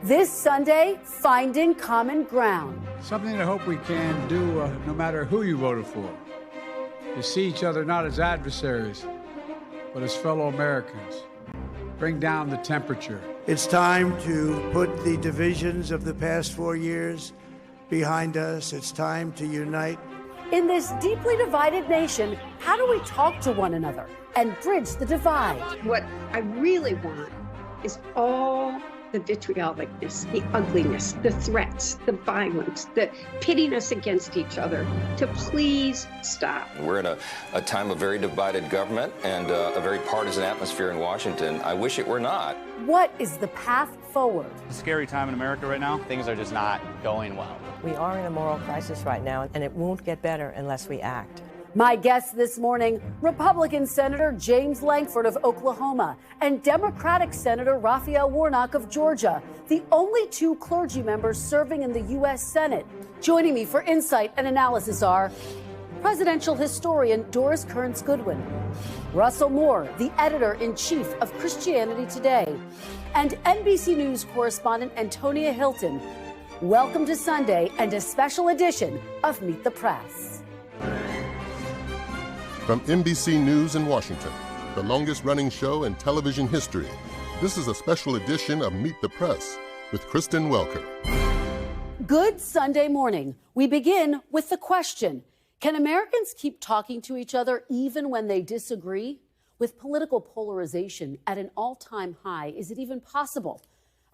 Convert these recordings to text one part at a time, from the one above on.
This Sunday, finding common ground. Something I hope we can do no matter who you voted for, is see each other not as adversaries, but as fellow Americans. Bring down the temperature. It's time to put the divisions of the past 4 years behind us. It's time to unite. In this deeply divided nation, how do we talk to one another and bridge the divide? What I really want is all the vitriolicness, the ugliness, the threats, the violence, the pitting us against each other to please stop. We're in a time of very divided government and a very partisan atmosphere in Washington. I wish it were not. What is the path forward? It's a scary time in America right now. Things are just not going well. We are in a moral crisis right now, and it won't get better unless we act. My guests this morning, Republican Senator James Lankford of Oklahoma and Democratic Senator Raphael Warncok of Georgia, the only two clergy members serving in the U.S. Senate. Joining me for insight and analysis are presidential historian Doris Kearns Goodwin, Russell Moore, the editor-in-chief of Christianity Today, and NBC News correspondent Antonia Hylton. Welcome to Sunday and a special edition of Meet the Press. From NBC News in Washington, the longest-running show in television history, this is a special edition of Meet the Press with Kristen Welker. Good Sunday morning. We begin with the question, can Americans keep talking to each other even when they disagree? With political polarization at an all-time high, is it even possible?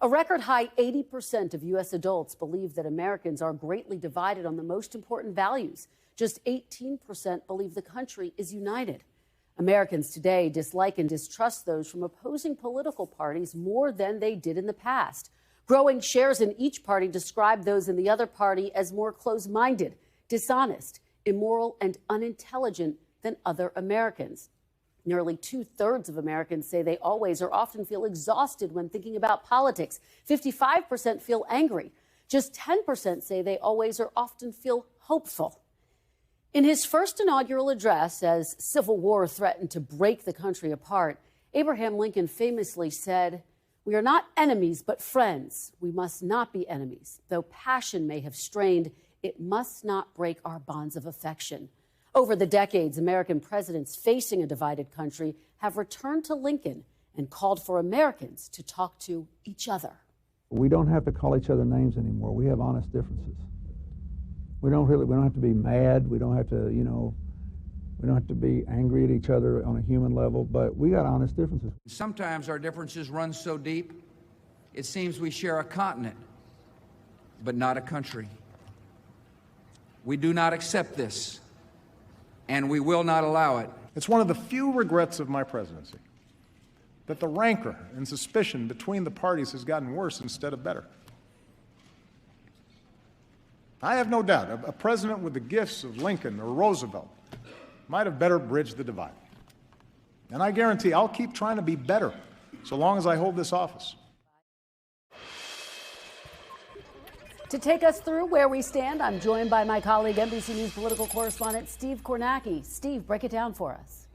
A record high 80% of U.S. adults believe that Americans are greatly divided on the most important values. Just 18% believe the country is united. Americans today dislike and distrust those from opposing political parties more than they did in the past. Growing shares in each party describe those in the other party as more close-minded, dishonest, immoral, and unintelligent than other Americans. Nearly 2/3 of Americans say they always or often feel exhausted when thinking about politics. 55% feel angry. Just 10% say they always or often feel hopeful. In his first inaugural address, as civil war threatened to break the country apart, Abraham Lincoln famously said, "We are not enemies, but friends. We must not be enemies. Though passion may have strained, it must not break our bonds of affection." Over the decades, American presidents facing a divided country have returned to Lincoln and called for Americans to talk to each other. We don't have to call each other names anymore. We have honest differences. We don't have to be mad. We don't have to, we don't have to be angry at each other on a human level, but we got honest differences. Sometimes our differences run so deep, it seems we share a continent, but not a country. We do not accept this, and we will not allow it. It's one of the few regrets of my presidency that the rancor and suspicion between the parties has gotten worse instead of better. I have no doubt a president with the gifts of Lincoln or Roosevelt might have better bridged the divide. And I guarantee I'll keep trying to be better so long as I hold this office. To take us through where we stand, I'm joined by my colleague, NBC News political correspondent Steve Kornacki. Steve, break it down for us.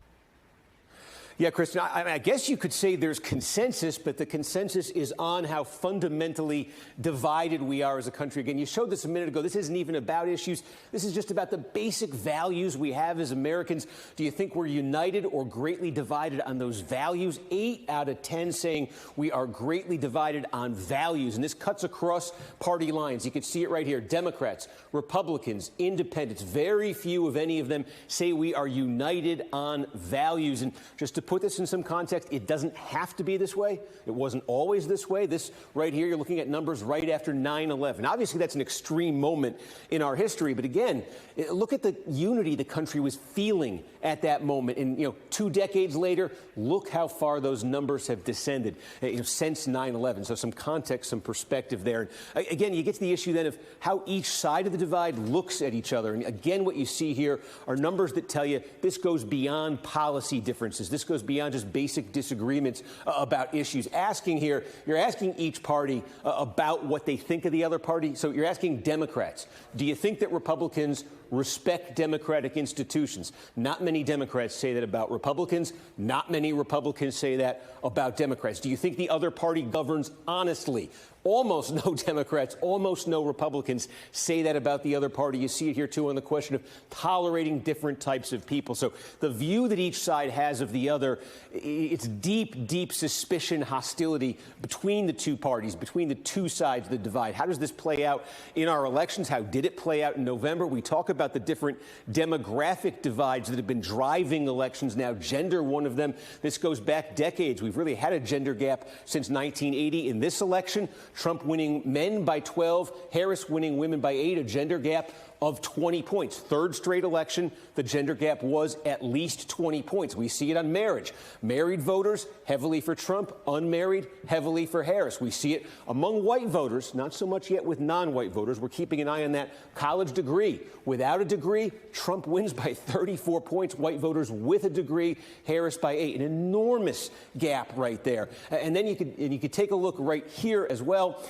Yeah, Kristen, I guess you could say there's consensus, but the consensus is on how fundamentally divided we are as a country. Again, you showed this a minute ago. This isn't even about issues. This is just about the basic values we have as Americans. Do you think we're united or greatly divided on those values? 8 out of 10 saying we are greatly divided on values. And this cuts across party lines. You can see it right here. Democrats, Republicans, independents, very few of any of them say we are united on values. And just to put this in some context, it doesn't have to be this way. It wasn't always this way. This right here, you're looking at numbers right after 9/11. Obviously, that's an extreme moment in our history. But again, look at the unity the country was feeling at that moment. And, 2 decades later, look how far those numbers have descended since 9/11. So some context, some perspective there. And again, you get to the issue then of how each side of the divide looks at each other. And again, what you see here are numbers that tell you this goes beyond policy differences. This goes goes beyond just basic disagreements about issues. You're asking each party about what they think of the other party. So you're asking Democrats, do you think that Republicans respect democratic institutions? Not many Democrats say that about Republicans. Not many Republicans say that about Democrats. Do you think the other party governs honestly? Almost no Democrats, almost no Republicans say that about the other party. You see it here, too, on the question of tolerating different types of people. So the view that each side has of the other, it's deep, deep suspicion, hostility between the two parties, between the two sides of the divide. How does this play out in our elections? How did it play out in November? We talk about the different demographic divides that have been driving elections now. Gender, one of them. This goes back decades. We've really had a gender gap since 1980. In this election, Trump winning men by 12, Harris winning women by 8, a gender gap of 20 points. Third straight election, the gender gap was at least 20 points. We see it on marriage. Married voters, heavily for Trump. Unmarried, heavily for Harris. We see it among white voters, not so much yet with non-white voters. We're keeping an eye on that. College degree. Without a degree, Trump wins by 34 points. White voters with a degree, Harris by 8. An enormous gap right there. And then you could take a look right here as well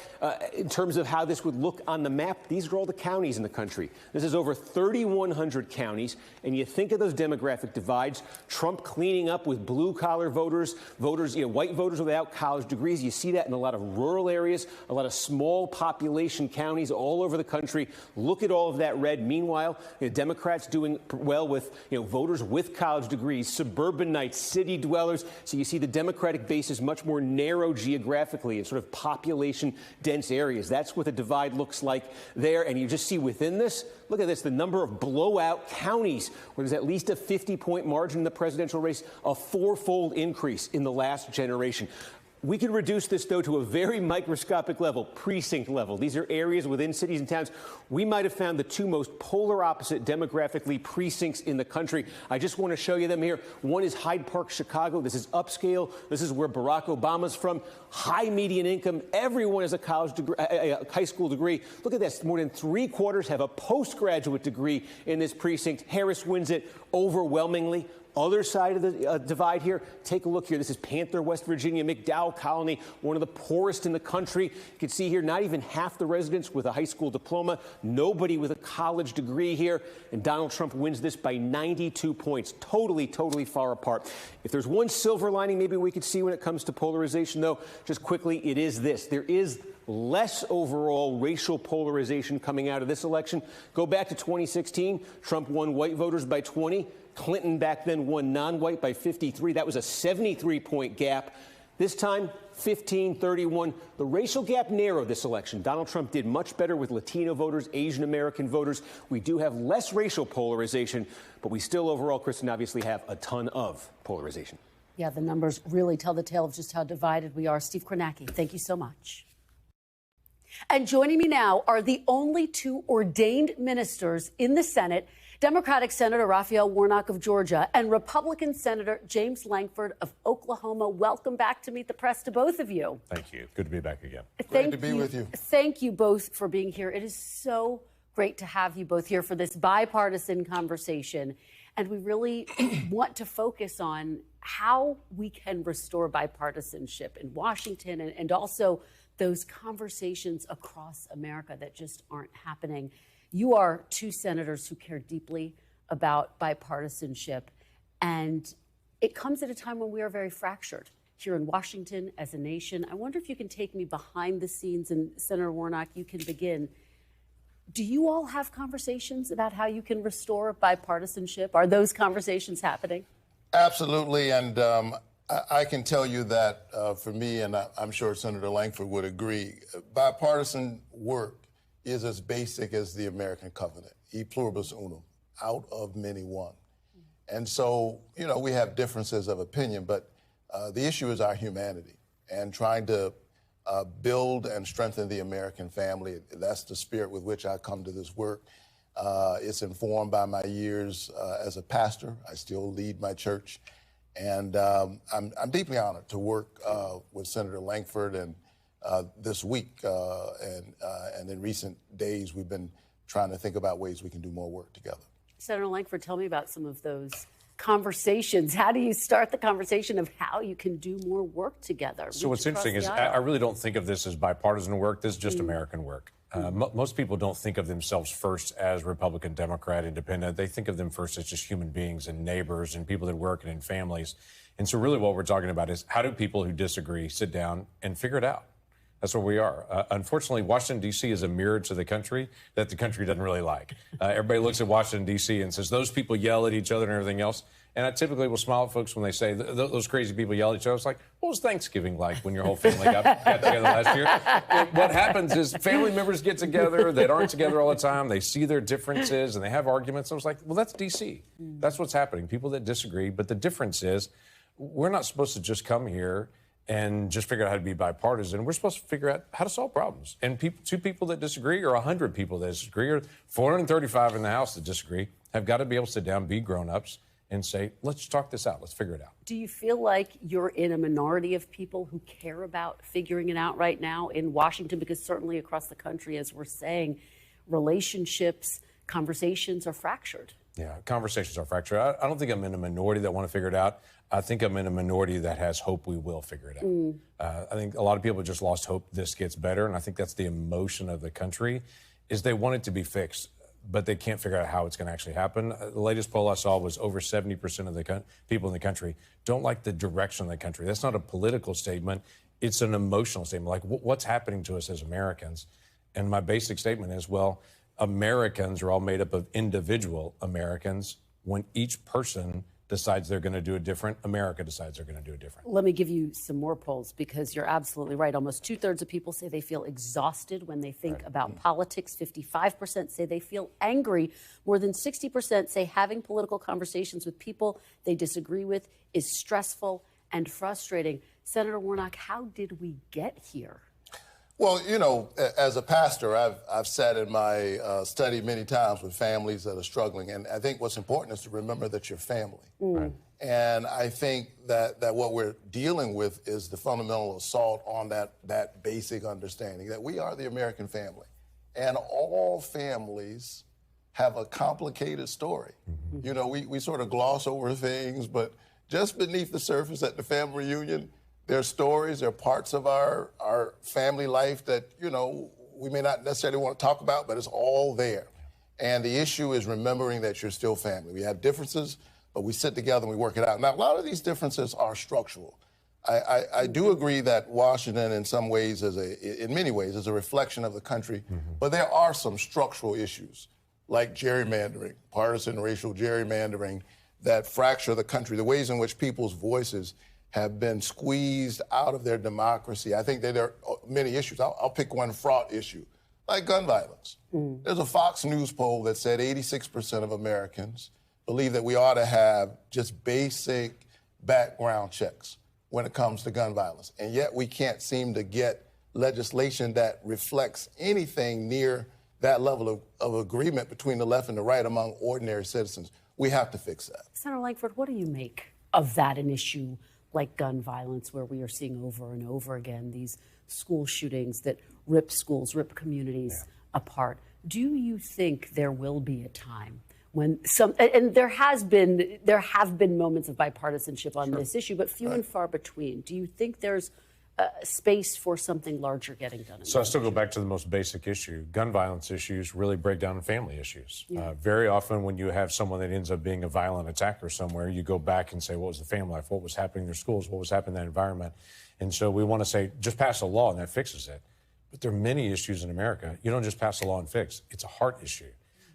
in terms of how this would look on the map. These are all the counties in the country. This is over 3,100 counties, and you think of those demographic divides, Trump cleaning up with blue-collar voters, white voters without college degrees. You see that in a lot of rural areas, a lot of small population counties all over the country. Look at all of that red. Meanwhile, Democrats doing well with voters with college degrees, suburbanites, city dwellers. So you see the Democratic base is much more narrow geographically in sort of population-dense areas. That's what the divide looks like there, and you just see within this, look at this, the number of blowout counties where there's at least a 50-point margin in the presidential race, a fourfold increase in the last generation. We can reduce this, though, to a very microscopic level, precinct level. These are areas within cities and towns. We might have found the two most polar opposite demographically precincts in the country. I just want to show you them here. One is Hyde Park, Chicago. This is upscale. This is where Barack Obama's from. High median income. Everyone has a college degree, a high school degree. Look at this. More than 3/4 have a postgraduate degree in this precinct. Harris wins it overwhelmingly. Other side of the divide here, take a look here. This is Panther, West Virginia, McDowell Colony, one of the poorest in the country. You can see here, not even half the residents with a high school diploma, nobody with a college degree here, and Donald Trump wins this by 92 points. Totally, totally far apart. If there's one silver lining maybe we could see when it comes to polarization, though, just quickly, it is this. There is less overall racial polarization coming out of this election. Go back to 2016. Trump won white voters by 20. Clinton back then won non-white by 53. That was a 73-point gap. This time, 15-31. The racial gap narrowed this election. Donald Trump did much better with Latino voters, Asian American voters. We do have less racial polarization, but we still overall, Kristen, obviously have a ton of polarization. Yeah, the numbers really tell the tale of just how divided we are. Steve Kornacki, thank you so much. And joining me now are the only two ordained ministers in the Senate, Democratic Senator Raphael Warncok of Georgia and Republican Senator James Lankford of Oklahoma. Welcome back to Meet the Press to both of you. Thank you. Good to be back again. Great to be with you. Thank you both for being here. It is so great to have you both here for this bipartisan conversation. And we really want to focus on how we can restore bipartisanship in Washington and also those conversations across America that just aren't happening. You are two senators who care deeply about bipartisanship, and it comes at a time when we are very fractured here in Washington as a nation. I wonder if you can take me behind the scenes, and Senator Warnock, you can begin. Do you all have conversations about how you can restore bipartisanship? Are those conversations happening? Absolutely, and I can tell you that for me, and I'm sure Senator Lankford would agree, bipartisan work is as basic as the American covenant, e pluribus unum, out of many one. And so, we have differences of opinion, but the issue is our humanity and trying to build and strengthen the American family. That's the spirit with which I come to this work. It's informed by my years as a pastor. I still lead my church. And I'm deeply honored to work with Senator Lankford, and this week and in recent days, we've been trying to think about ways we can do more work together. Senator Lankford, tell me about some of those conversations. How do you start the conversation of how you can do more work together? So what's interesting is I really don't think of this as bipartisan work. This is just American work. Most people don't think of themselves first as Republican, Democrat, Independent. They think of them first as just human beings and neighbors and people that work and in families. And so really what we're talking about is how do people who disagree sit down and figure it out? That's where we are. Unfortunately, Washington, D.C. is a mirror to the country that the country doesn't really like. Everybody looks at Washington, D.C. and says, those people yell at each other and everything else. And I typically will smile at folks when they say, those crazy people yell at each other. It's like, what was Thanksgiving like when your whole family got together last year? And what happens is family members get together that aren't together all the time. They see their differences and they have arguments. I was like, well, that's D.C. That's what's happening. People that disagree. But the difference is we're not supposed to just come here and just figure out how to be bipartisan. We're supposed to figure out how to solve problems. And two people that disagree or 100 people that disagree or 435 in the House that disagree have got to be able to sit down, be grown-ups, and say, let's talk this out. Let's figure it out. Do you feel like you're in a minority of people who care about figuring it out right now in Washington? Because certainly across the country, as we're saying, relationships, conversations are fractured. Yeah, conversations are fractured. I don't think I'm in a minority that want to figure it out. I think I'm in a minority that has hope we will figure it out. I think a lot of people just lost hope this gets better, and I think that's the emotion of the country, is they want it to be fixed, but they can't figure out how it's going to actually happen. The latest poll I saw was over 70% of the people in the country don't like the direction of the country. That's not a political statement. It's an emotional statement, like what's happening to us as Americans. And my basic statement is, well, Americans are all made up of individual Americans. When each person decides they're going to do it different, America decides they're going to do it different. Let me give you some more polls, because you're absolutely right. Almost 2/3 of people say they feel exhausted when they think about politics. 55% say they feel angry. More than 60% say having political conversations with people they disagree with is stressful and frustrating. Senator Warnock, how did we get here? Well, you know, as a pastor, I've sat in my study many times with families that are struggling, and I think what's important is to remember that you're family. Right. And I think that what we're dealing with is the fundamental assault on that basic understanding that we are the American family, and all families have a complicated story. You know, we sort of gloss over things, but just beneath the surface at the family reunion, there are stories, there are parts of our family life that, you know, we may not necessarily want to talk about, but it's all there. And the issue is remembering that you're still family. We have differences, but we sit together and we work it out. Now, a lot of these differences are structural. I do agree that Washington, in some ways, in many ways, is a reflection of the country, but there are some structural issues, like gerrymandering, partisan racial gerrymandering, that fracture the country, the ways in which people's voices have been squeezed out of their democracy. I think that there are many issues. I'll pick one fraught issue, like gun violence. There's a Fox News poll that said 86% of Americans believe that we ought to have just basic background checks when it comes to gun violence. And yet we can't seem to get legislation that reflects anything near that level of agreement between the left and the right among ordinary citizens. We have to fix that. Senator Lankford, what do you make of that, an issue like gun violence, where we are seeing over and over again these school shootings that rip schools, rip communities apart? Do you think there will be a time when and there have been moments of bipartisanship on this issue, but few and far between. Do you think there's space for something larger getting done? So I still go back to the most basic issue. Gun violence issues really break down in family issues. Very often when you have someone that ends up being a violent attacker somewhere, you go back and say, what was the family life? What was happening in their schools? What was happening in that environment? And so we want to say, just pass a law and that fixes it. But there are many issues in America. You don't just pass a law and fix. It's a heart issue.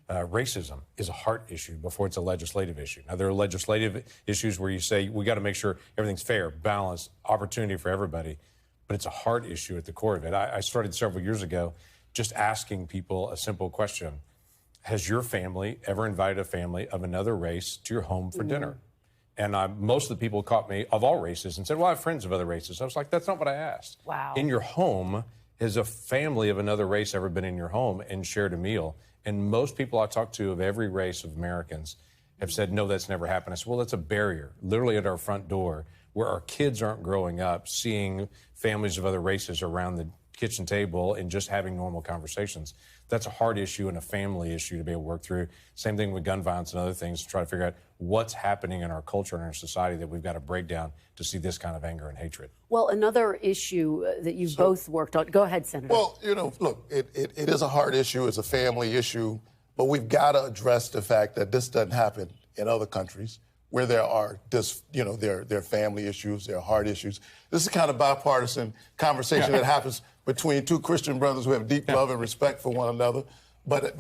Racism is a heart issue before it's a legislative issue. Now, there are legislative issues where you say, we got to make sure everything's fair, balanced, opportunity for everybody. But it's a heart issue at the core of it. I started several years ago just asking people a simple question. Has your family ever invited a family of another race to your home for dinner? And most of the people caught me of all races and said, well, I have friends of other races. I was like, that's not what I asked. Wow. In your home, has a family of another race ever been in your home and shared a meal? And most people I talk to of every race of Americans have said, no, that's never happened. I said, well, that's a barrier, literally at our front door, where our kids aren't growing up seeing families of other races around the kitchen table and just having normal conversations. That's a hard issue and a family issue to be able to work through. Same thing with gun violence and other things, to try to figure out what's happening in our culture and our society that we've got to break down to see this kind of anger and hatred. Well, another issue that you've both worked on. Go ahead, Senator. Well, look, it is a hard issue. It's a family issue. But we've got to address the fact that this doesn't happen in other countries where there are there are family issues, there are hard issues. This is the kind of bipartisan conversation that happens between two Christian brothers who have deep love and respect for one another. But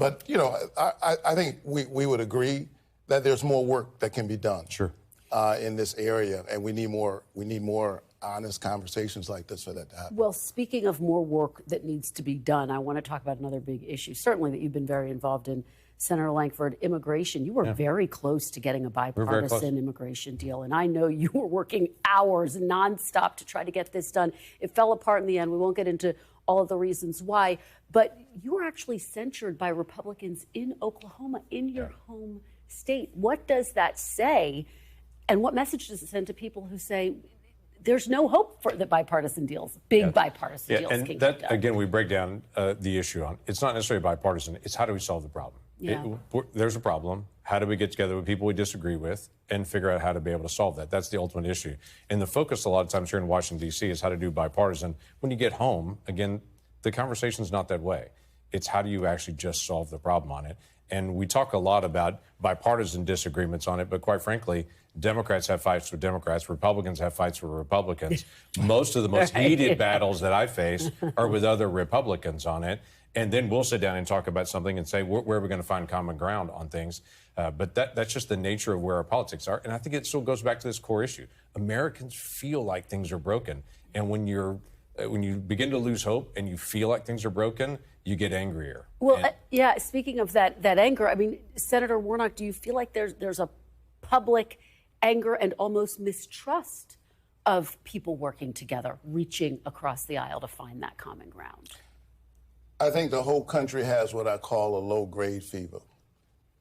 I think we would agree that there's more work that can be done in this area, and we need more honest conversations like this for that to happen. Well, speaking of more work that needs to be done, I want to talk about another big issue, certainly that you've been very involved in, Senator Lankford, immigration. You were very close to getting a bipartisan immigration deal, and I know you were working hours nonstop to try to get this done. It fell apart in the end. We won't get into all of the reasons why, but you were actually censured by Republicans in Oklahoma, in your home state. What does that say, and what message does it send to people who say there's no hope for the bipartisan deals, bipartisan deals and can that, get done? again, we break down the issue on. It's not necessarily bipartisan. It's how do we solve the problem? There's a problem. How do we get together with people we disagree with and figure out how to be able to solve that? That's the ultimate issue. And the focus a lot of times here in Washington, D.C. is how to do bipartisan. When you get home, again, the conversation's not that way. It's how do you actually just solve the problem on it? And we talk a lot about bipartisan disagreements on it, but quite frankly, Democrats have fights with Democrats, Republicans have fights with Republicans. Most of the most heated battles that I face are with other Republicans on it. And then we'll sit down and talk about something and say, where are we going to find common ground on things? But that's just the nature of where our politics are. And I think it still goes back to this core issue. Americans feel like things are broken. And when you begin to lose hope and you feel like things are broken, you get angrier. Well, speaking of that anger, I mean, Senator Warnock, do you feel like there's a public anger and almost mistrust of people working together, reaching across the aisle to find that common ground? I think the whole country has what I call a low-grade fever.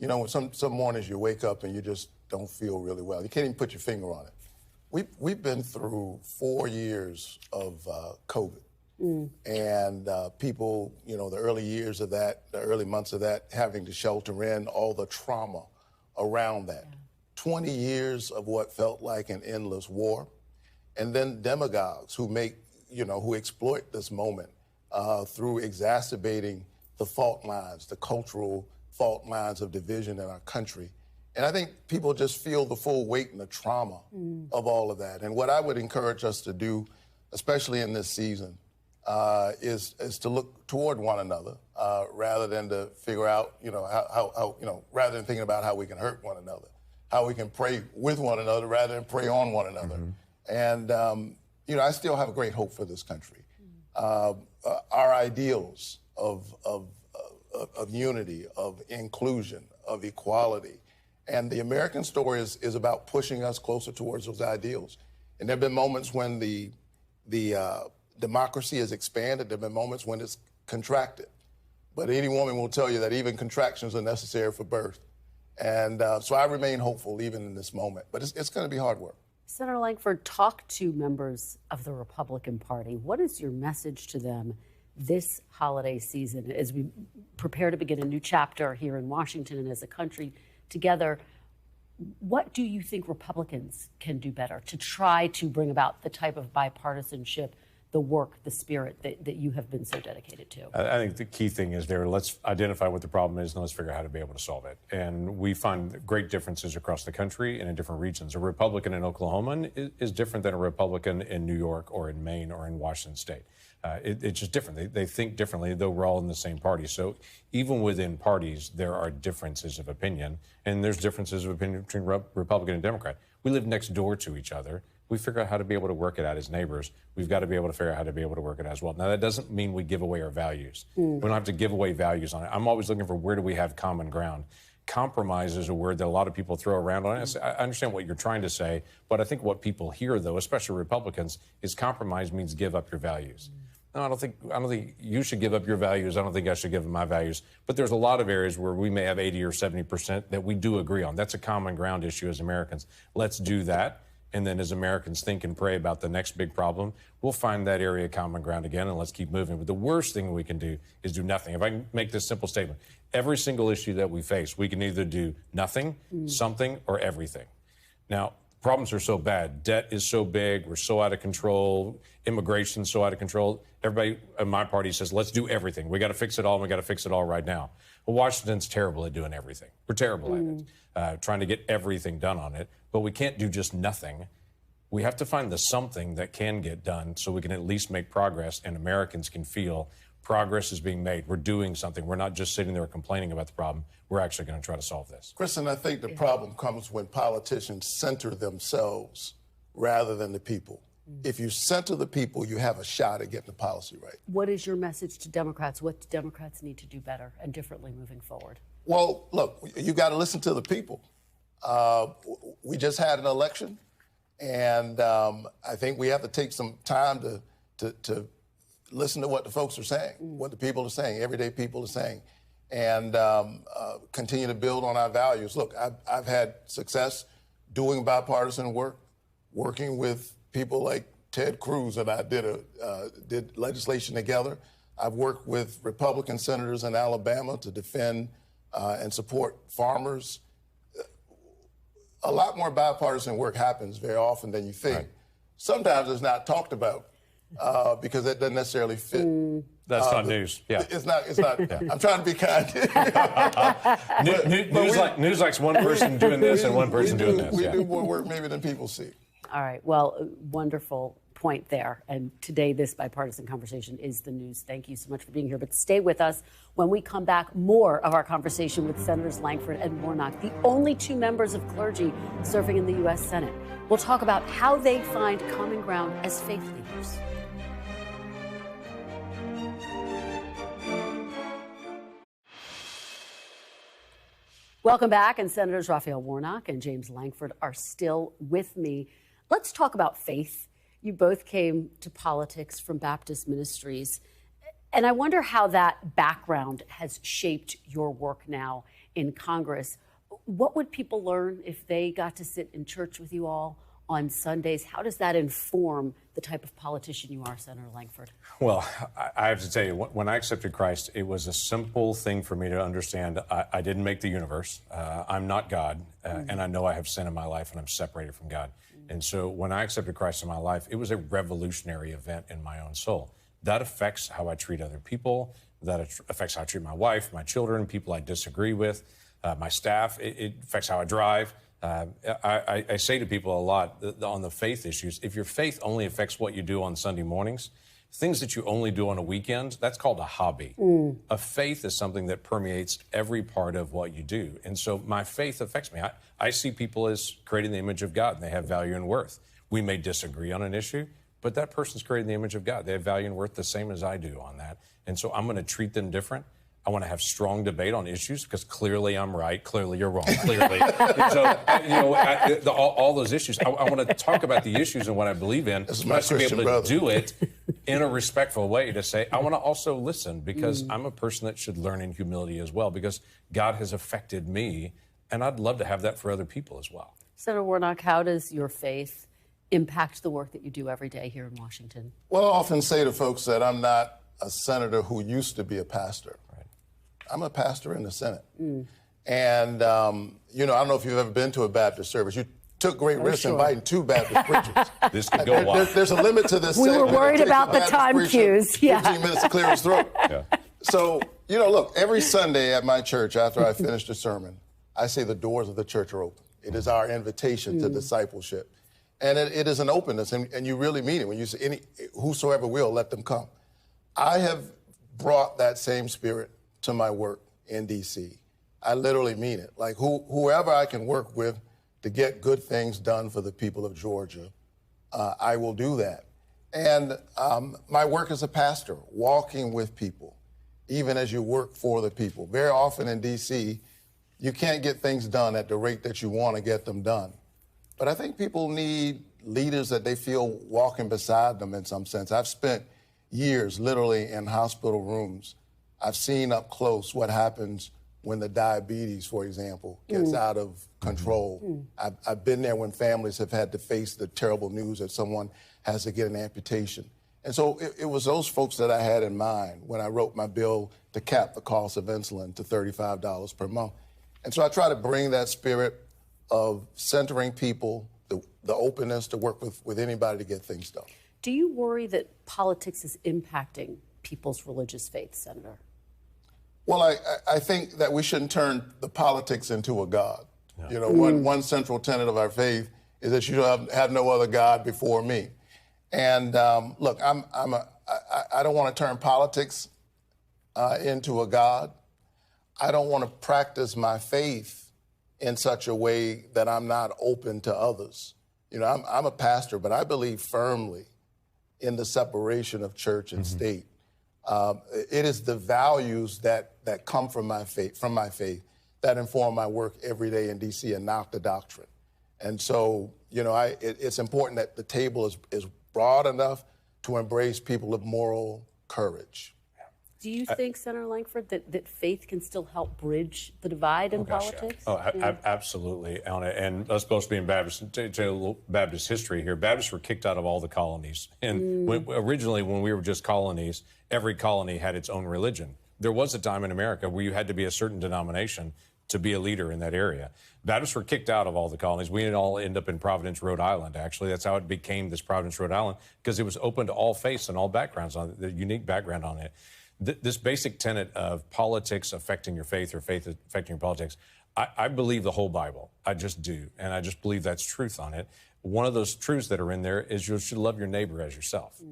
You know, some mornings you wake up and you just don't feel really well. You can't even put your finger on it. We've been through 4 years of COVID. And people, the early years of that, the early months of that, having to shelter in, all the trauma around that. 20 years of what felt like an endless war. And then demagogues who who exploit this moment through exacerbating the fault lines, the cultural fault lines of division in our country. And I think people just feel the full weight and the trauma of all of that. And what I would encourage us to do, especially in this season, is to look toward one another rather than to figure out, rather than thinking about how we can hurt one another, how we can pray with one another rather than pray on one another. And, I still have a great hope for this country. Our ideals of unity, of inclusion, of equality. And the American story is about pushing us closer towards those ideals. And there have been moments when the democracy has expanded. There have been moments when it's contracted. But any woman will tell you that even contractions are necessary for birth. And so I remain hopeful even in this moment. But it's going to be hard work. Senator Lankford, talk to members of the Republican Party. What is your message to them this holiday season as we prepare to begin a new chapter here in Washington and as a country together? What do you think Republicans can do better to try to bring about the type of bipartisanship, the work, the spirit that you have been so dedicated to? I think the key thing is let's identify what the problem is and let's figure out how to be able to solve it. And we find great differences across the country and in different regions. A Republican in Oklahoma is different than a Republican in New York or in Maine or in Washington State. It's just different. They think differently, though we're all in the same party. So even within parties, there are differences of opinion, and there's differences of opinion between Republican and Democrat. We live next door to each other. We figure out how to be able to work it out as neighbors. We've got to be able to figure out how to be able to work it out as well. Now, that doesn't mean we give away our values. We don't have to give away values on it. I'm always looking for where do we have common ground. Compromise is a word that a lot of people throw around on it. I understand what you're trying to say, but I think what people hear, though, especially Republicans, is compromise means give up your values. No, I don't think you should give up your values. I don't think I should give up my values. But there's a lot of areas where we may have 80 or 70% that we do agree on. That's a common ground issue as Americans. Let's do that. And then as Americans think and pray about the next big problem, we'll find that area of common ground again, and let's keep moving. But the worst thing we can do is do nothing. If I can make this simple statement, every single issue that we face, we can either do nothing, something, or everything. Now, problems are so bad. Debt is so big. We're so out of control. Immigration's so out of control. Everybody in my party says, let's do everything. We got to fix it all, and we got to fix it all right now. Well, Washington's terrible at doing everything. We're terrible at it, trying to get everything done on it. But we can't do just nothing. We have to find the something that can get done so we can at least make progress, and Americans can feel progress is being made. We're doing something. We're not just sitting there complaining about the problem. We're actually going to try to solve this. Kristen, I think the problem comes when politicians center themselves rather than the people. If you center the people, you have a shot at getting the policy right. What is your message to Democrats? What do Democrats need to do better and differently moving forward? Well, look, you got to listen to the people. We just had an election, and I think we have to take some time to listen to what the folks are saying, what the people are saying, everyday people are saying, and continue to build on our values. Look, I've had success doing bipartisan work, working with people like Ted Cruz, and I did legislation together. I've worked with Republican senators in Alabama to defend and support farmers. A lot more bipartisan work happens very often than you think. Right. Sometimes it's not talked about because that doesn't necessarily fit. That's not news. Yeah, it's not. Yeah. I'm trying to be kind. Newslikes one person doing this and one person doing this. We do more work maybe than people see. All right. Well, wonderful point there. And today, this bipartisan conversation is the news. Thank you so much for being here. But stay with us. When we come back, more of our conversation with Senators Lankford and Warnock, the only two members of clergy serving in the U.S. Senate. We'll talk about how they find common ground as faith leaders. Welcome back. And Senators Raphael Warnock and James Lankford are still with me. Let's talk about faith. You both came to politics from Baptist ministries. And I wonder how that background has shaped your work now in Congress. What would people learn if they got to sit in church with you all on Sundays? How does that inform the type of politician you are, Senator Lankford? Well, I have to tell you, when I accepted Christ, it was a simple thing for me to understand. I didn't make the universe. I'm not God, and I know I have sin in my life, and I'm separated from God. And so when I accepted Christ in my life, it was a revolutionary event in my own soul. That affects how I treat other people. That affects how I treat my wife, my children, people I disagree with, my staff. It affects how I drive. I say to people a lot on the faith issues, if your faith only affects what you do on Sunday mornings, things that you only do on a weekend, that's called a hobby. A faith is something that permeates every part of what you do. And so my faith affects me. I see people as creating the image of God, and they have value and worth. We may disagree on an issue, but that person's creating the image of God. They have value and worth the same as I do on that. And so I'm going to treat them different. I want to have strong debate on issues because clearly I'm right, clearly you're wrong, clearly. So, all those issues, I want to talk about the issues and what I believe in. I have to be able to do it in a respectful way to say, I want to also listen because I'm a person that should learn in humility as well because God has affected me, and I'd love to have that for other people as well. Senator Warnock, how does your faith impact the work that you do every day here in Washington? Well, I often say to folks that I'm not a senator who used to be a pastor. I'm a pastor in the Senate. And, I don't know if you've ever been to a Baptist service. You took great risks inviting two Baptist preachers. This could go wild. There's a limit to this. We were worried about the time cues. 15 minutes to clear his throat. So, look, every Sunday at my church, after I finish the sermon, I say the doors of the church are open. It is our invitation to discipleship. And it is an openness, and you really mean it when you say, whosoever will, let them come. I have brought that same spirit to my work in D.C. I literally mean it. Like whoever I can work with to get good things done for the people of Georgia, I will do that. And my work as a pastor, walking with people, even as you work for the people. Very often in D.C., you can't get things done at the rate that you want to get them done. But I think people need leaders that they feel walking beside them in some sense. I've spent years literally in hospital rooms. I've seen up close what happens when the diabetes, for example, gets out of control. I've been there when families have had to face the terrible news that someone has to get an amputation. And so it was those folks that I had in mind when I wrote my bill to cap the cost of insulin to $35 per month. And so I try to bring that spirit of centering people, the openness to work with anybody to get things done. Do you worry that politics is impacting people's religious faith, Senator? Well, I think that we shouldn't turn the politics into a God. No. You know, one central tenet of our faith is that you have no other God before me. And look, I don't want to turn politics into a God. I don't want to practice my faith in such a way that I'm not open to others. You know, I'm a pastor, but I believe firmly in the separation of church and state. It is the values that come from my faith that inform my work every day in D.C. and not the doctrine. And so, you know, it's important that the table is broad enough to embrace people of moral courage. Do you think, Senator Lankford, that faith can still help bridge the divide in politics? Yeah. Absolutely. And us both being Baptists, to a little Baptist history here, Baptists were kicked out of all the colonies. And originally, when we were just colonies, every colony had its own religion. There was a time in America where you had to be a certain denomination to be a leader in that area. Baptists were kicked out of all the colonies. We didn't all end up in Providence, Rhode Island, actually. That's how it became this Providence, Rhode Island, because it was open to all faiths and all backgrounds, on the unique background on it. This basic tenet of politics affecting your faith or faith affecting your politics, I believe the whole Bible. I just do. And I just believe that's truth on it. One of those truths that are in there is you should love your neighbor as yourself.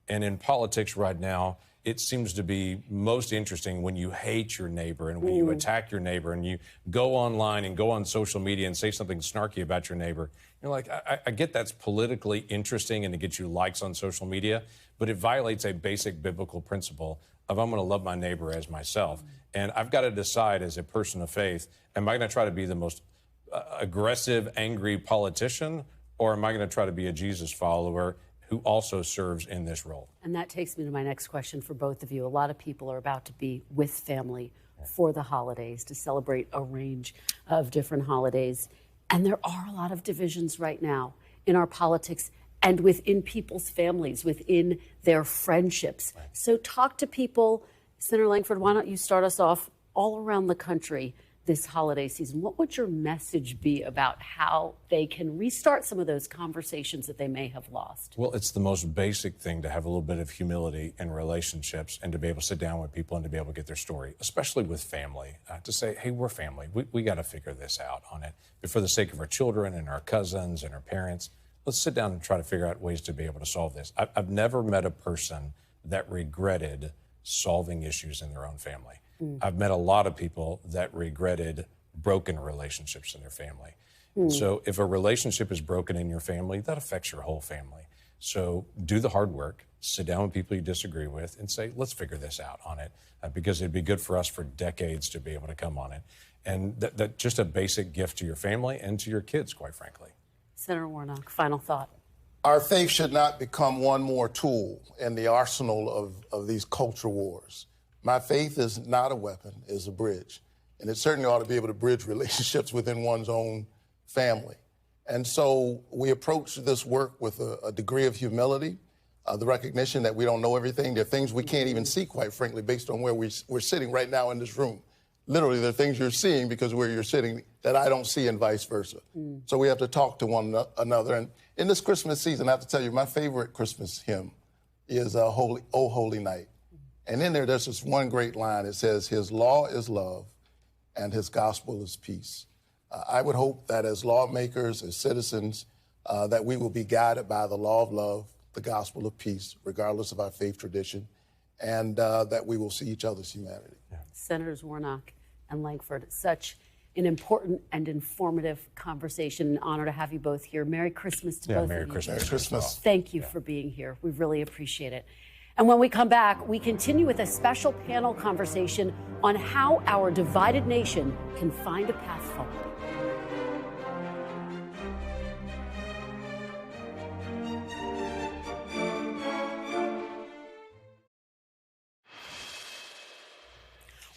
And in politics right now, it seems to be most interesting when you hate your neighbor and when you attack your neighbor and you go online and go on social media and say something snarky about your neighbor. You're like, I get that's politically interesting and to get you likes on social media, but it violates a basic biblical principle of I'm going to love my neighbor as myself. And I've got to decide as a person of faith, am I going to try to be the most aggressive, angry politician, or am I going to try to be a Jesus follower who also serves in this role? And that takes me to my next question for both of you. A lot of people are about to be with family for the holidays, to celebrate a range of different holidays. And there are a lot of divisions right now in our politics and within people's families, within their friendships. So talk to people. Senator Lankford, why don't you start us off all around the country this holiday season? What would your message be about how they can restart some of those conversations that they may have lost? Well, it's the most basic thing to have a little bit of humility in relationships and to be able to sit down with people and to be able to get their story, especially with family, to say, hey, we're family. We got to figure this out on it. But for the sake of our children and our cousins and our parents, let's sit down and try to figure out ways to be able to solve this. I've never met a person that regretted solving issues in their own family. I've met a lot of people that regretted broken relationships in their family. So if a relationship is broken in your family, that affects your whole family. So do the hard work, sit down with people you disagree with and say, let's figure this out on it, because it'd be good for us for decades to be able to come on it. And that's just a basic gift to your family and to your kids, quite frankly. Senator Warnock, final thought. Our faith should not become one more tool in the arsenal of these culture wars. My faith is not a weapon, it's a bridge. And it certainly ought to be able to bridge relationships within one's own family. And so we approach this work with a degree of humility, the recognition that we don't know everything. There are things we can't even see, quite frankly, based on where we're sitting right now in this room. Literally, there are things you're seeing because where you're sitting that I don't see and vice versa. So we have to talk to one another. And in this Christmas season, I have to tell you, my favorite Christmas hymn is O Holy Night. And in there's this one great line. It says, his law is love and his gospel is peace. I would hope that as lawmakers, as citizens, that we will be guided by the law of love, the gospel of peace, regardless of our faith tradition, and that we will see each other's humanity. Senators Warnock and Lankford, such an important and informative conversation. An honor to have you both here. Merry Christmas to both of you. Merry Christmas. Merry Christmas. Thank you for being here. We really appreciate it. And when we come back, we continue with a special panel conversation on how our divided nation can find a path forward.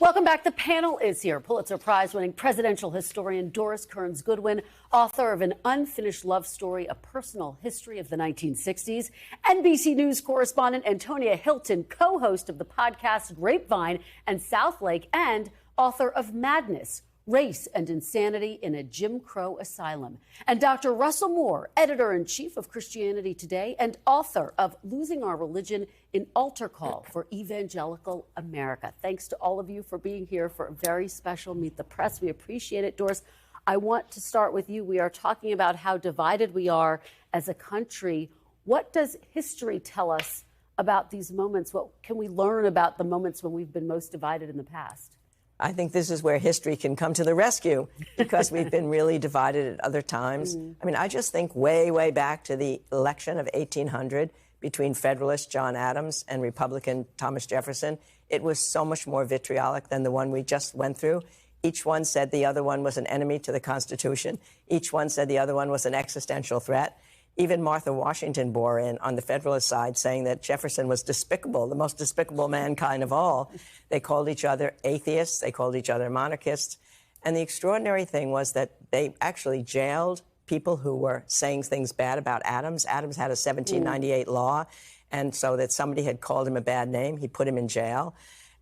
Welcome back. The panel is here. Pulitzer Prize-winning presidential historian Doris Kearns Goodwin, author of An Unfinished Love Story, A Personal History of the 1960s, NBC News correspondent Antonia Hylton, co-host of the podcast Grapevine and South Lake, and author of Madness, Race and Insanity in a Jim Crow Asylum, and Dr. Russell Moore, editor-in-chief of Christianity Today and author of Losing Our Religion in Altar Call for Evangelical America. Thanks to all of you for being here for a very special Meet the Press. We appreciate it. Doris, I want to start with you. We are talking about how divided we are as a country. What does history tell us about these moments? What can we learn about the moments when we've been most divided in the past? I think this is where history can come to the rescue because we've been really divided at other times. I mean, I just think way, way back to the election of 1800 between Federalist John Adams and Republican Thomas Jefferson. It was so much more vitriolic than the one we just went through. Each one said the other one was an enemy to the Constitution. Each one said the other one was an existential threat. Even Martha Washington bore in on the Federalist side, saying that Jefferson was despicable, the most despicable mankind of all. They called each other atheists. They called each other monarchists. And the extraordinary thing was that they actually jailed people who were saying things bad about Adams. Adams had a 1798 law, and so that somebody had called him a bad name, he put him in jail.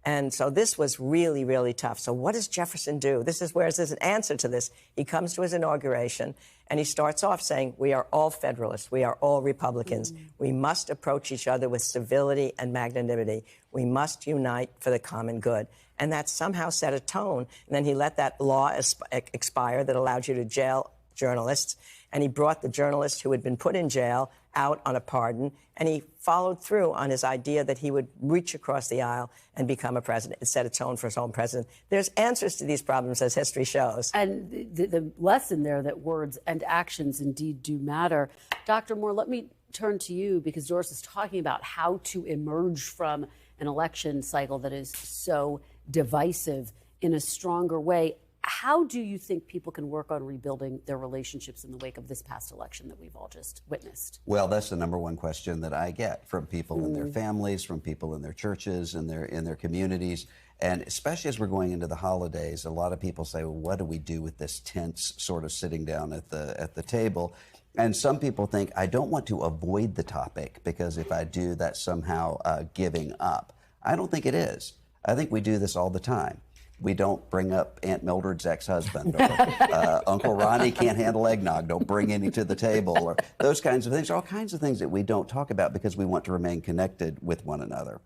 And so this was really, really tough. So what does Jefferson do? This is where there's an answer to this. He comes to his inauguration, and he starts off saying, we are all Federalists. We are all Republicans. We must approach each other with civility and magnanimity. We must unite for the common good. And that somehow set a tone. And then he let that law expire that allowed you to jail journalists. And he brought the journalist who had been put in jail out on a pardon, and he followed through on his idea that he would reach across the aisle and become a president. It set a tone for his own president. There's answers to these problems, as history shows. And the lesson there that words and actions indeed do matter. Dr. Moore, let me turn to you, because Doris is talking about how to emerge from an election cycle that is so divisive in a stronger way. How do you think people can work on rebuilding their relationships in the wake of this past election that we've all just witnessed? Well, that's the number one question that I get from people in their families, from people in their churches, in their communities. And especially as we're going into the holidays, a lot of people say, well, what do we do with this tense sort of sitting down at the table? And some people think, I don't want to avoid the topic, because if I do, that's somehow giving up. I don't think it is. I think we do this all the time. We don't bring up Aunt Mildred's ex-husband, or Uncle Ronnie can't handle eggnog, don't bring any to the table, or those kinds of things. All kinds of things that we don't talk about because we want to remain connected with one another.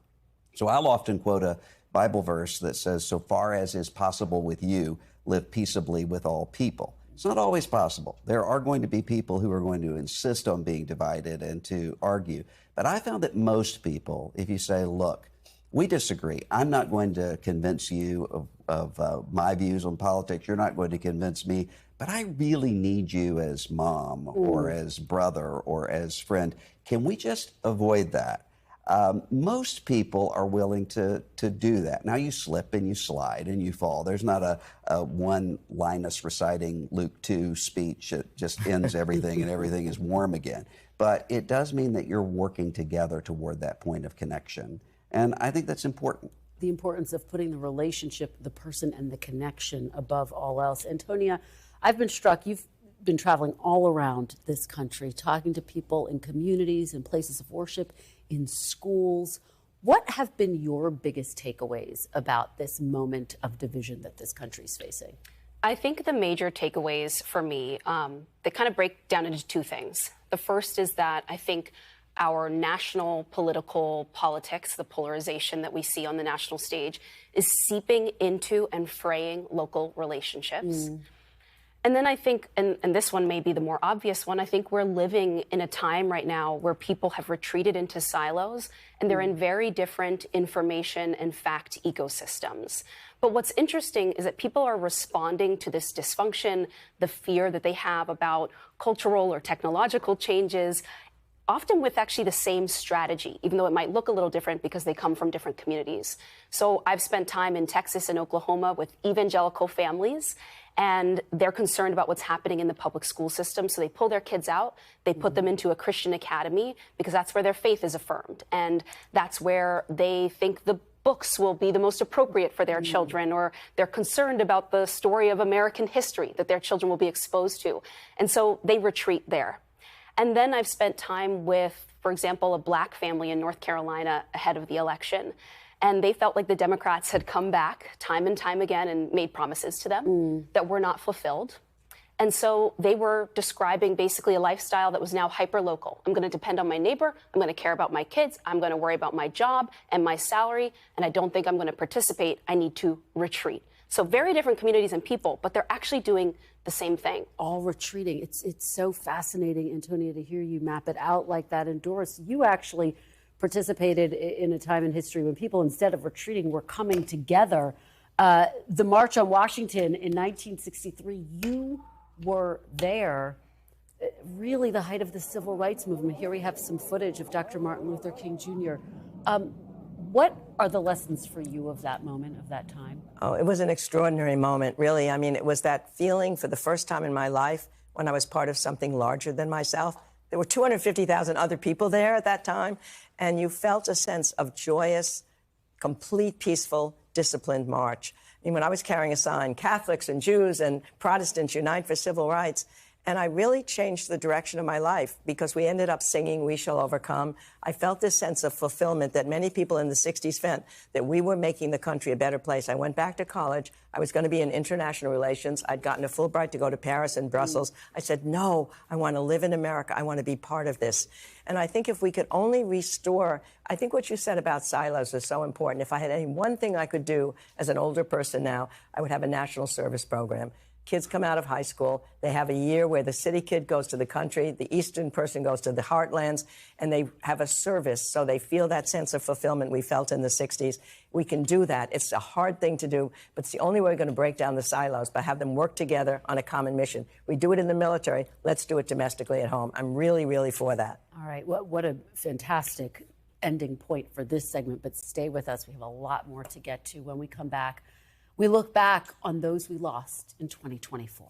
So I'll often quote a Bible verse that says, so far as is possible with you, live peaceably with all people. It's not always possible. There are going to be people who are going to insist on being divided and to argue. But I found that most people, if you say, look, we disagree. I'm not going to convince you of my views on politics. You're not going to convince me. But I really need you as mom or as brother or as friend. Can we just avoid that? Most people are willing to do that. Now, you slip and you slide and you fall. There's not a one Linus reciting Luke 2 speech that just ends everything and everything is warm again. But it does mean that you're working together toward that point of connection. And I think that's important. The importance of putting the relationship, the person, and the connection above all else. Antonia, I've been struck. You've been traveling all around this country, talking to people in communities, in places of worship, in schools. What have been your biggest takeaways about this moment of division that this country is facing? I think the major takeaways for me, they kind of break down into two things. The first is that I think our national political politics, the polarization that we see on the national stage, is seeping into and fraying local relationships. And then I think, and this one may be the more obvious one, I think we're living in a time right now where people have retreated into silos, and they're in very different information and fact ecosystems. But what's interesting is that people are responding to this dysfunction, the fear that they have about cultural or technological changes, often with actually the same strategy, even though it might look a little different because they come from different communities. So I've spent time in Texas and Oklahoma with evangelical families, and they're concerned about what's happening in the public school system. So they pull their kids out, they put them into a Christian academy because that's where their faith is affirmed. And that's where they think the books will be the most appropriate for their children, or they're concerned about the story of American history that their children will be exposed to. And so they retreat there. And then I've spent time with, for example, a black family in North Carolina ahead of the election. And they felt like the Democrats had come back time and time again and made promises to them that were not fulfilled. And so they were describing basically a lifestyle that was now hyper-local. I'm going to depend on my neighbor. I'm going to care about my kids. I'm going to worry about my job and my salary. And I don't think I'm going to participate. I need to retreat. So very different communities and people, but they're actually doing the same thing. All retreating. It's so fascinating, Antonia, to hear you map it out like that. And Doris, you actually participated in a time in history when people, instead of retreating, were coming together. The March on Washington in 1963, you were there, really the height of the civil rights movement. Here we have some footage of Dr. Martin Luther King Jr. What are the lessons for you of that moment, of that time? Oh, it was an extraordinary moment, really. I mean, it was that feeling for the first time in my life when I was part of something larger than myself. There were 250,000 other people there at that time, and you felt a sense of joyous, complete, peaceful, disciplined march. I mean, when I was carrying a sign, Catholics and Jews and Protestants unite for civil rights, and I really changed the direction of my life because we ended up singing We Shall Overcome. I felt this sense of fulfillment that many people in the 60s felt, that we were making the country a better place. I went back to college. I was going to be in international relations. I'd gotten a Fulbright to go to Paris and Brussels. I said, no, I want to live in America. I want to be part of this. And I think if we could only restore, I think what you said about silos is so important. If I had any one thing I could do as an older person now, I would have a national service program. Kids come out of high school. They have a year where the city kid goes to the country, the eastern person goes to the heartlands, and they have a service so they feel that sense of fulfillment we felt in the 60s. We can do that. It's a hard thing to do, but it's the only way we're going to break down the silos, by have them work together on a common mission. We do it in the military. Let's do it domestically at home. I'm really, really for that. All right. What a fantastic ending point for this segment, but stay with us. We have a lot more to get to when we come back. We look back on those we lost in 2024.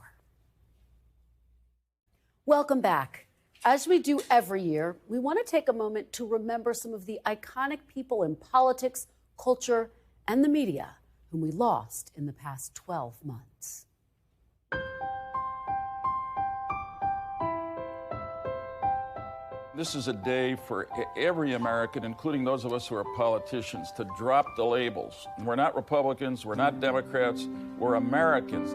Welcome back. As we do every year, we want to take a moment to remember some of the iconic people in politics, culture, and the media whom we lost in the past 12 months. This is a day for every American, including those of us who are politicians, to drop the labels. We're not Republicans, we're not Democrats, we're Americans.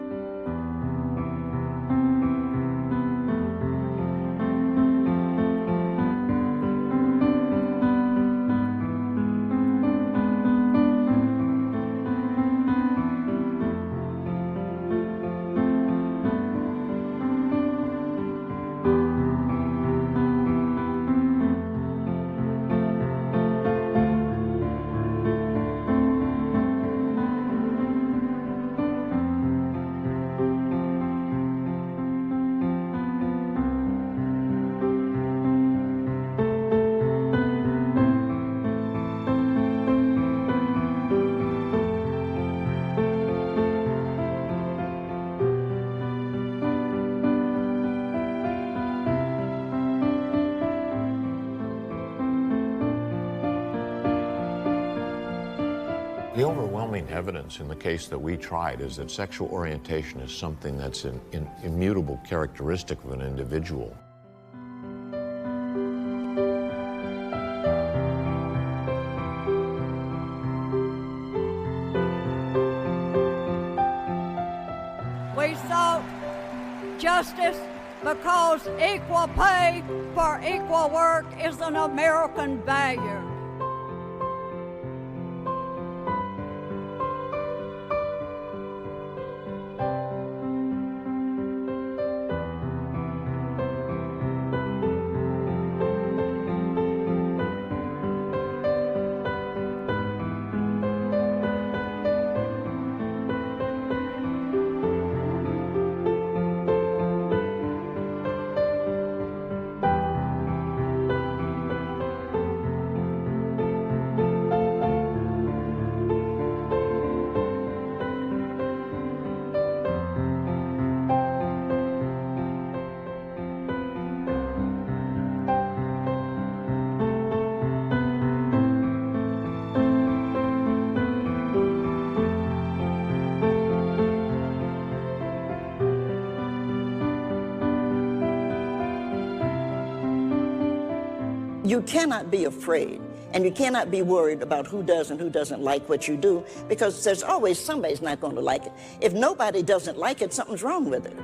The overwhelming evidence in the case that we tried is that sexual orientation is something that's an immutable characteristic of an individual. We sought justice because equal pay for equal work is an American value. You cannot be afraid, and you cannot be worried about who does and who doesn't like what you do, because there's always somebody's not going to like it. If nobody doesn't like it, something's wrong with it.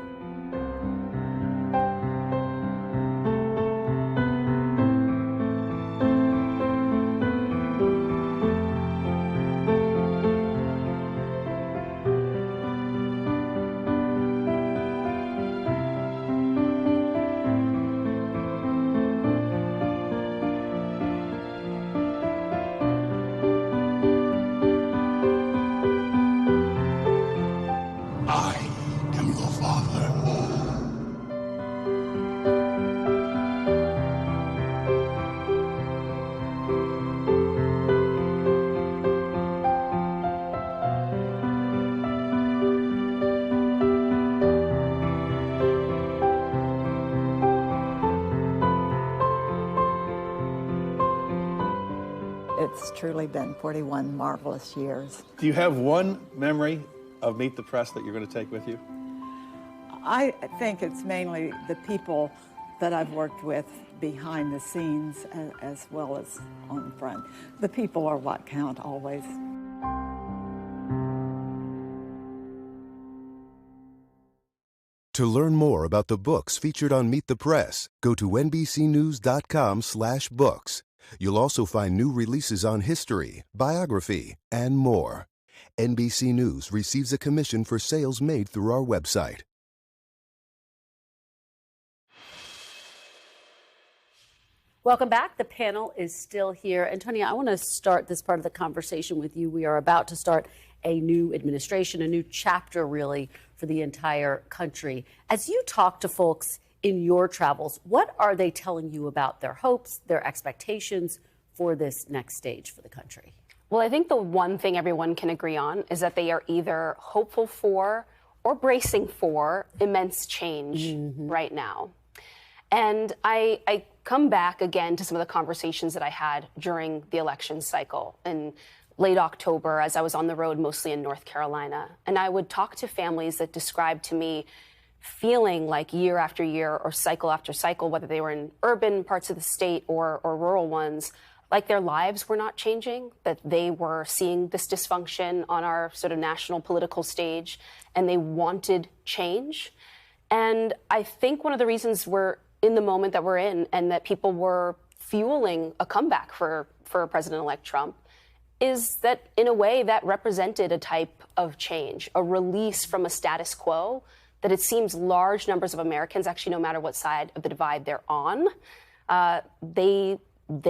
It's truly been 41 marvelous years. Do you have one memory of Meet the Press that you're going to take with you? I think it's mainly the people that I've worked with behind the scenes as well as on front. The people are what count always. To learn more about the books featured on Meet the Press, go to NBCnews.com/books. You'll also find new releases on history, biography, and more. NBC News receives a commission for sales made through our website. Welcome back. The panel is still here. Antonia, I want to start this part of the conversation with you. We are about to start a new administration, a new chapter, really, for the entire country. As you talk to folks in your travels, what are they telling you about their hopes, their expectations for this next stage for the country? Well, I think the one thing everyone can agree on is that they are either hopeful for or bracing for immense change right now. And I come back again to some of the conversations that I had during the election cycle in late October as I was on the road, mostly in North Carolina. And I would talk to families that described to me feeling like year after year or cycle after cycle, whether they were in urban parts of the state or rural ones, like their lives were not changing, that they were seeing this dysfunction on our sort of national political stage, and they wanted change. And I think one of the reasons we're in the moment that we're in and that people were fueling a comeback for President-elect Trump is that, in a way, that represented a type of change, a release from a status quo that it seems large numbers of Americans, actually, no matter what side of the divide they're on, they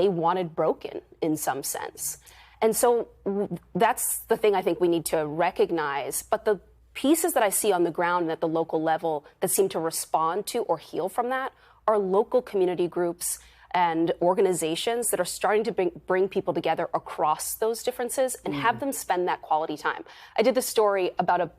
wanted broken in some sense. And so that's the thing I think we need to recognize. But the pieces that I see on the ground and at the local level that seem to respond to or heal from that are local community groups and organizations that are starting to bring people together across those differences and have them spend that quality time. I did this story about a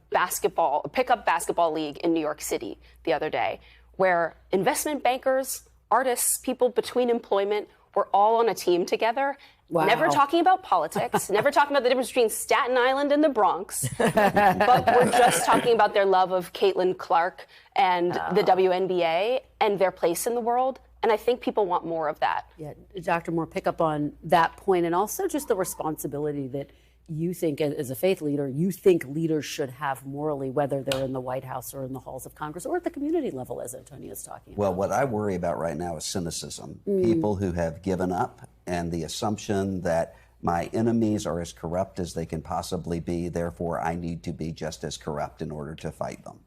pickup basketball league in New York City the other day, where investment bankers, artists, people between employment were all on a team together, never talking about politics, never talking about the difference between Staten Island and the Bronx, but we're just talking about their love of Caitlin Clark and the WNBA and their place in the world. And I think people want more of that. Yeah, Dr. Moore, pick up on that point, and also just the responsibility that you think, as a faith leader, you think leaders should have morally, whether they're in the White House or in the halls of Congress or at the community level, as Antonia is talking about. Well, what I worry about right now is cynicism. People who have given up, and the assumption that my enemies are as corrupt as they can possibly be, therefore I need to be just as corrupt in order to fight them.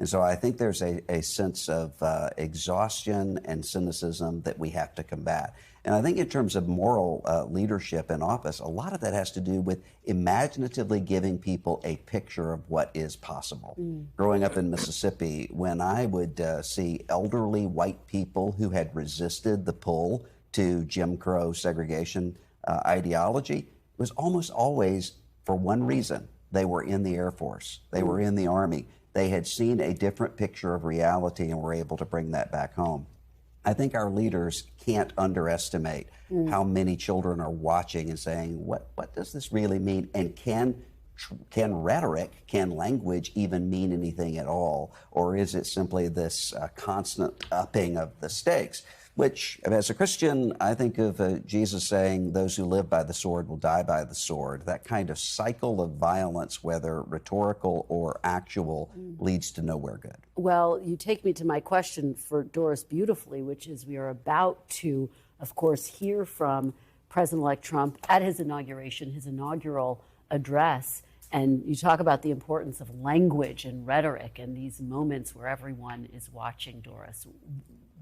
And so I think there's a sense of exhaustion and cynicism that we have to combat. And I think in terms of moral leadership in office, a lot of that has to do with imaginatively giving people a picture of what is possible. Growing up in Mississippi, when I would see elderly white people who had resisted the pull to Jim Crow segregation ideology, it was almost always for one reason. They were in the Air Force. They were in the Army. They had seen a different picture of reality and were able to bring that back home. I think our leaders can't underestimate how many children are watching and saying, what does this really mean? And can rhetoric, can language even mean anything at all? Or is it simply this constant upping of the stakes? which, as a Christian, I think of Jesus saying, those who live by the sword will die by the sword. That kind of cycle of violence, whether rhetorical or actual, leads to nowhere good. Well, you take me to my question for Doris beautifully, which is we are about to, of course, hear from President-elect Trump at his inauguration, his inaugural address. And you talk about the importance of language and rhetoric and these moments where everyone is watching, Doris.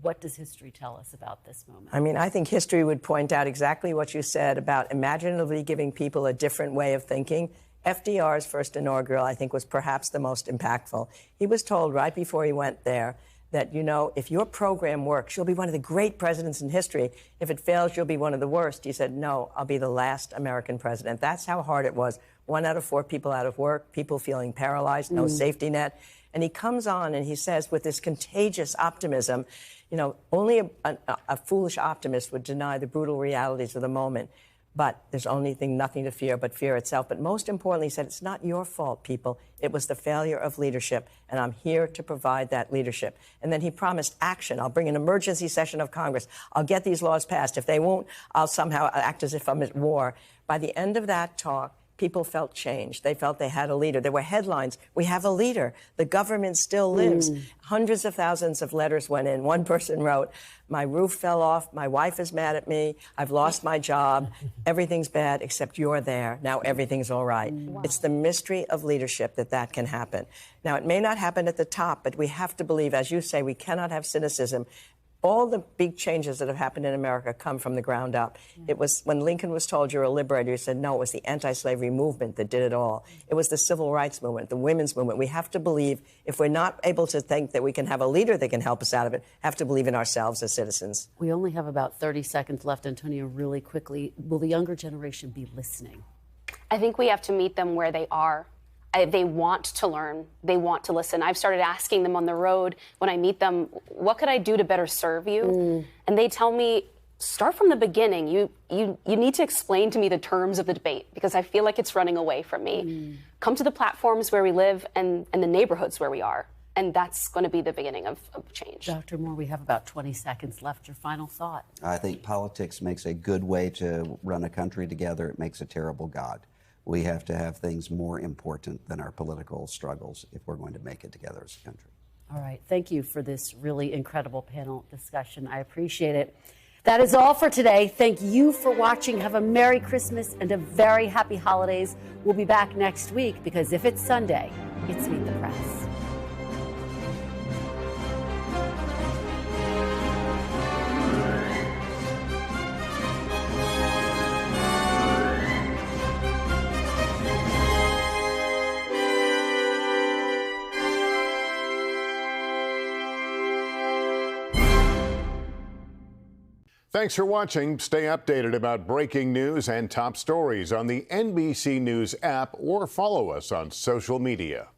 What does history tell us about this moment? I mean, I think history would point out exactly what you said about imaginatively giving people a different way of thinking. FDR's first inaugural, I think, was perhaps the most impactful. He was told right before he went there that, you know, if your program works, you'll be one of the great presidents in history. If it fails, you'll be one of the worst. He said, no, I'll be the last American president. That's how hard it was. 1 out of 4 people out of work, people feeling paralyzed, no safety net. And he comes on and he says with this contagious optimism, you know, only a foolish optimist would deny the brutal realities of the moment. But there's nothing to fear but fear itself. But most importantly, he said, it's not your fault, people. It was the failure of leadership, and I'm here to provide that leadership. And then he promised action. I'll bring an emergency session of Congress. I'll get these laws passed. If they won't, I'll somehow act as if I'm at war. By the end of that talk, people felt change. They felt they had a leader. There were headlines. We have a leader. The government still lives. Hundreds of thousands of letters went in. One person wrote, my roof fell off. My wife is mad at me. I've lost my job. Everything's bad except you're there. Now everything's all right. Wow. It's the mystery of leadership that can happen. Now, it may not happen at the top, but we have to believe, as you say, we cannot have cynicism. All the big changes that have happened in America come from the ground up. It was when Lincoln was told you're a liberator, he said, no, it was the anti-slavery movement that did it all. It was the civil rights movement, the women's movement. We have to believe, if we're not able to think that we can have a leader that can help us out of it, have to believe in ourselves as citizens. We only have about 30 seconds left, Antonia, really quickly. Will the younger generation be listening? I think we have to meet them where they are. They want to learn. They want to listen. I've started asking them on the road when I meet them, what could I do to better serve you? And they tell me, start from the beginning. You need to explain to me the terms of the debate because I feel like it's running away from me. Come to the platforms where we live and the neighborhoods where we are. And that's going to be the beginning of change. Dr. Moore, we have about 20 seconds left. Your final thought. I think politics makes a good way to run a country together. It makes a terrible God. We have to have things more important than our political struggles if we're going to make it together as a country. All right. Thank you for this really incredible panel discussion. I appreciate it. That is all for today. Thank you for watching. Have a Merry Christmas and a very happy holidays. We'll be back next week because if it's Sunday, it's Meet the Press. Thanks for watching. Stay updated about breaking news and top stories on the NBC News app or follow us on social media.